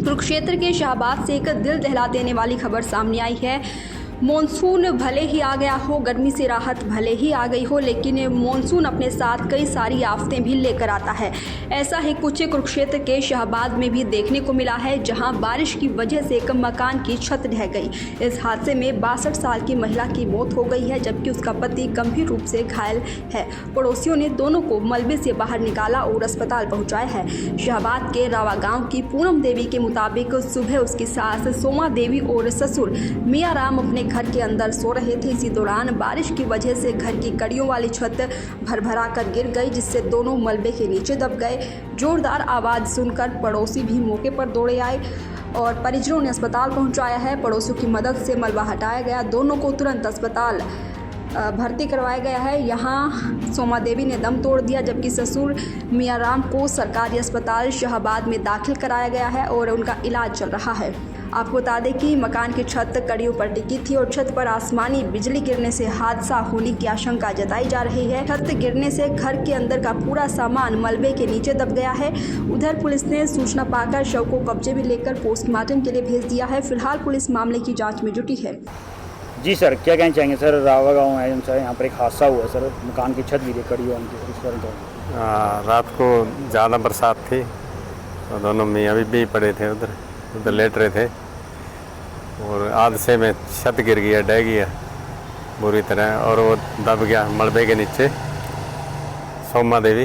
कुरुक्षेत्र के शाहबाद से एक दिल दहला देने वाली खबर सामने आई है। मॉनसून भले ही आ गया हो, गर्मी से राहत भले ही आ गई हो, लेकिन मॉनसून अपने साथ कई सारी आफतें भी लेकर आता है। ऐसा ही कुछ कुरुक्षेत्र के शाहबाद में भी देखने को मिला है, जहां बारिश की वजह से एक मकान की छत ढह गई। इस हादसे में 62 साल की महिला की मौत हो गई है, जबकि उसका पति गंभीर रूप से घायल है। पड़ोसियों ने दोनों को मलबे से बाहर निकाला और अस्पताल पहुँचाया है। शाहबाद के रावा गाँव की पूनम देवी के मुताबिक सुबह उसकी सास सोमा देवी और ससुर मियाँ राम अपने घर के अंदर सो रहे थे। इसी दौरान बारिश की वजह से घर की कड़ियों वाली छत भरभरा कर गिर गई, जिससे दोनों मलबे के नीचे दब गए। जोरदार आवाज़ सुनकर पड़ोसी भी मौके पर दौड़े आए और परिजनों ने अस्पताल पहुंचाया है। पड़ोसियों की मदद से मलबा हटाया गया। दोनों को तुरंत अस्पताल भर्ती करवाया गया है। यहाँ सोमा देवी ने दम तोड़ दिया, जबकि ससुर मियाँ राम को सरकारी अस्पताल शाहबाद में दाखिल कराया गया है और उनका इलाज चल रहा है। आपको बता दें कि मकान की छत कड़ियों पर टिकी थी और छत पर आसमानी बिजली गिरने से हादसा होने की आशंका जताई जा रही है। छत गिरने से घर के अंदर का पूरा सामान मलबे के नीचे दब गया है। उधर पुलिस ने सूचना पाकर शव को कब्जे में लेकर पोस्टमार्टम के लिए भेज दिया है। फिलहाल पुलिस मामले की जाँच में जुटी है। जी सर, क्या कहना चाहेंगे सर? रावा गाँव है सर, यहाँ पर एक हादसा हुआ सर, मकान की छत गिरी कड़ी उनकी। रात को ज़्यादा बरसात थी और दोनों मियाँ भी पड़े थे, उधर लेट रहे थे और हादसे में छत गिर गया, ढह गया बुरी तरह और वो दब गया मलबे के नीचे। सोमा देवी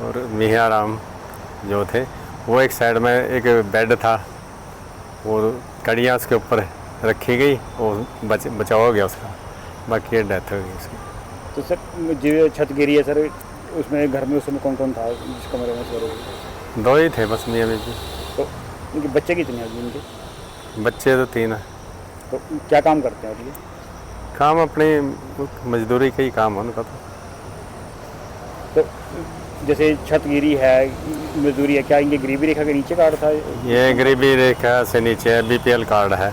और मियाँ राम जो थे, वो एक साइड में एक बेड था, वो कड़ियाँ उसके ऊपर रखी गई और बचाव हो गया उसका, बाकी डेथ हो गई उसकी। तो सर जो छत गिरी है सर, उसमें घर में उस समय कौन कौन था जिस कमरे में सो रहे? दो ही थे बस, मियाँ बीवी। तो उनके बच्चे कितने हैं उनके? बच्चे तो 3 हैं। तो क्या काम करते हैं ये? काम अपनी मजदूरी का ही काम है उनका। तो जैसे छत गिरी है, मजदूरी है, क्या इनके गरीबी रेखा के नीचे कार्ड था? ये गरीबी रेखा से नीचे है, BPL कार्ड है।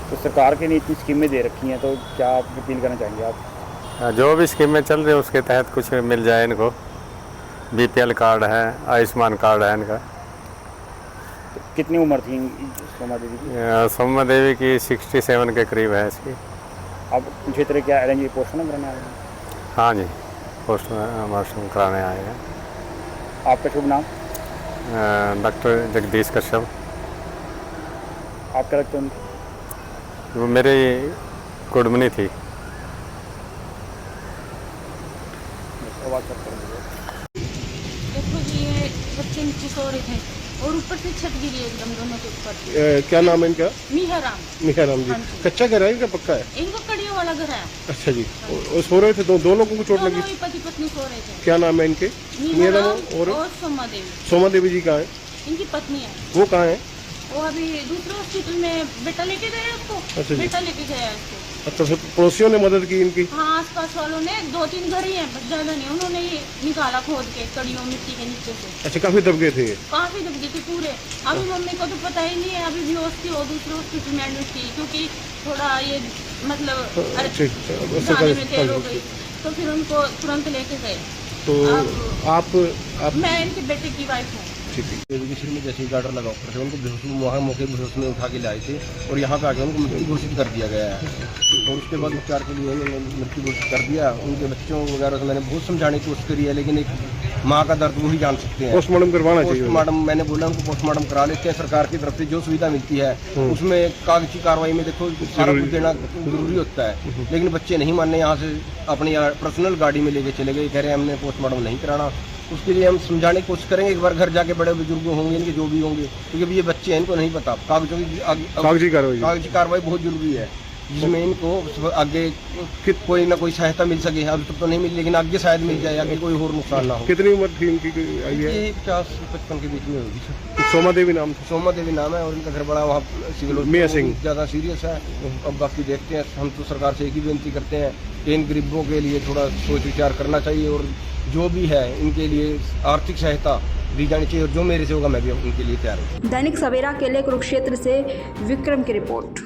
तो सरकार के ने इतनी स्कीमें दे रखी हैं, तो क्या आप अपील करना चाहेंगे आप? जो भी स्कीमें चल रही है उसके तहत कुछ मिल जाए इनको। BPL कार्ड है, आयुष्मान कार्ड है इनका। तो कितनी उम्र थी सोमा देवी की? सोमा देवी की 67 के करीब है इसकी। आप क्षेत्र क्या LNG पोस्टमार्टम कराने आए हैं? हाँ जी, पोस्टमार्टम कराने आए हैं। आपका शुभ नाम? डॉक्टर जगदीश कश्यप। आप क्या लगता है उनके? वो मेरी कुड़मनी थी। देखो जी, ये बच्चे नीचे सो रहे थे और ऊपर से छत गिरी एकदम दोनों के ऊपर। क्या नाम है इनका? मियाँ राम। मियाँ राम जी। कच्चा घर है इनका पक्का है? इनको कड़ियों वाला घर है। अच्छा जी। और सो रहे थे दोनों को चोट लगी? दोनों ही पति पत्नी सो रहे थे। क्या नाम है इनके? मियाँ राम और सोमा देवी। सोमा देवी जी कहाँ है? इनकी पत्नी है। वो कहाँ है? वो अभी दूसरे हॉस्पिटल में बेटा लेके गया उसको। अच्छा जी। बेटा लेके गया उसको। अच्छा, तो पड़ोसियों ने मदद की इनकी? हाँ, आसपास वालों ने 2-3 घर ही हैं, बस ज्यादा नहीं। उन्होंने ये निकाला खोद के कड़ियों मिट्टी के नीचे से। अच्छा, काफी दब गए थे ये? काफी दब गए थे पूरे। अभी मम्मी को तो पता ही नहीं है, अभी भी होस्ती हो दूसरे हॉस्पिटल में एडमिट की, क्योंकि थोड़ा ये मतलब जाने में देर हो गई, तो फिर उनको तुरंत लेके गए। तो आप मैं इनके बेटे की वाइफ हूँ। देवी के सिर में जैसे गार्डर लगा ऊपर से, उनको बेहोश वहाँ मौके बेहोश में उठा के लाए थे और यहाँ पे आके उनको घोषित कर दिया गया है। और उसके बाद उपचार के लिए उन्होंने मृत्यु घोषित कर दिया। उनके बच्चों वगैरह से मैंने बहुत समझाने की कोशिश करी है, लेकिन एक माँ का दर्द वही जान सकते हैं। पोस्टमार्टम करवाना चाहिए। पोस्टमार्टम मैंने बोला उनको पोस्टमार्टम करा लेते हैं। सरकार की तरफ से जो सुविधा मिलती है उसमें कागजी कार्रवाई में देखो सारा कुछ देना जरूरी होता है, लेकिन बच्चे नहीं मानने। यहाँ से अपनी पर्सनल गाड़ी में लेके चले गए, कह रहे हैं हमने पोस्टमार्टम नहीं कराना। उसके लिए हम समझाने की कोशिश करेंगे। एक बार घर जाके बड़े बुजुर्ग होंगे इनके जो भी होंगे, क्योंकि अभी ये बच्चे हैं, इनको नहीं पता। कागजी कार्रवाई बहुत जरूरी है, जिसमें इनको आगे कोई ना कोई सहायता मिल सके। अभी तक तो नहीं मिली, लेकिन आगे शायद मिल जाए, आगे कोई और नुकसान ना हो। कितनी उम्र थी इनकी? 50-55 के बीच में होगी। सोमा देवी नाम? सोमा देवी नाम है और इनका घर बड़ा वहाँ सिविल मियाँ सिंह ज़्यादा सीरियस है। अब बाकी देखते हैं। हम तो सरकार से एक ही बेनती करते हैं कि इन गरीबों के लिए थोड़ा सोच विचार करना चाहिए और जो भी है इनके लिए आर्थिक सहायता दी जानी चाहिए, और जो मेरे से होगा मैं भी उनके लिए तैयार हूँ। दैनिक सवेरा के लिए कुरुक्षेत्र से विक्रम की रिपोर्ट।